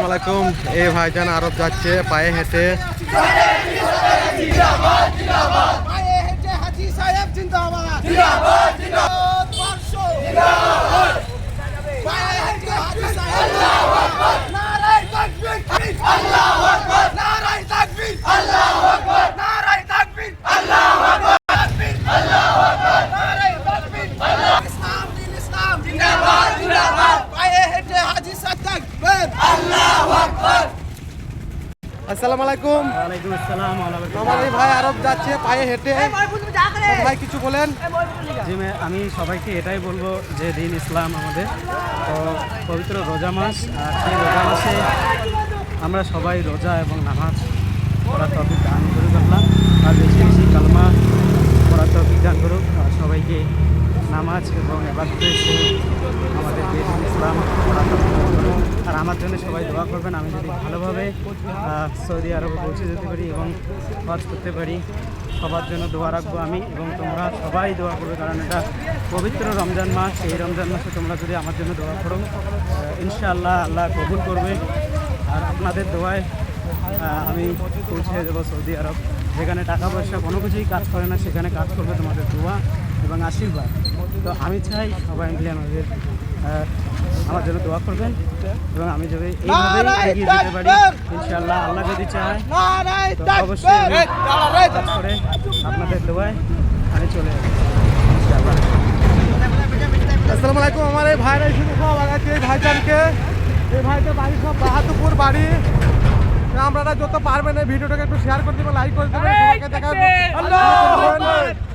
আসসালামু আলাইকুম। এই ভাইজান আরব যাচ্ছে পায়ে হেঁটে। আসসালামু আলাইকুম। ওয়ালাইকুম আসসালাম। আমার এই ভাই আরব যাচ্ছে পায়ে হেঁটে। ভাই কিছু বলেন। জি আমি সবাইকে এটাই বলবো যে দিন ইসলাম আমাদের তো পবিত্র রোজা মাস, আর সেই রোজা মাসে আমরা সবাই রোজা এবং নামাজ পড়ার তৌফিক দান করুক আল্লাহ, আর বেশি বেশি কালমা পড়ার তৌফিক দান করুক। আর সবাইকে নামাজ এবং ইবাদতে আমাদেরকে দিন ইসলাম পড়ার তৌফিক দান করুক। আর আমার জন্য সবাই দোয়া করবেন, আমি যদি ভালোভাবে সৌদি আরবে পৌঁছে যেতে পারি এবং হজ করতে পারি। সবার জন্য দোয়া রাখবো আমি, এবং তোমরা সবাই দোয়া করবে, কারণ এটা পবিত্র রমজান মাস। এই রমজান মাসে তোমরা যদি আমার জন্য দোয়া করো, ইনশাআল্লাহ আল্লাহ কবুল করবে। আর আপনাদের দোয়ায় আমি পৌঁছে যাবো সৌদি আরব, যেখানে টাকা পয়সা কোনো কিছুই কাজ করে না, সেখানে কাজ করবে তোমাদের দোয়া এবং আশীর্বাদ। তো আমি চাই সবাই মিলে আমার জন্য দোয়া করবেন, এবং আমি যদি এইভাবেই এগিয়ে যেতে পারি ইনশাআল্লাহ, আল্লাহ যদি চায় তো অবশ্যই কাজ করে আপনাদের দোয়ায় আমি চলে যাবো ইনশাআল্লাহ। আসসালামু আলাইকুম। আমার এই ভাইরা শুধু সব আগাচ্ছে এই ভাইজানকে। এই ভাইটার বাড়ি সব বাহাদুরপুর বাড়ি। আপনারা যত পারবেন এই ভিডিওটাকে একটু শেয়ার করে দেবেন, লাইক করে দেবেন, সবাইকে দেখাবেন। আল্লাহ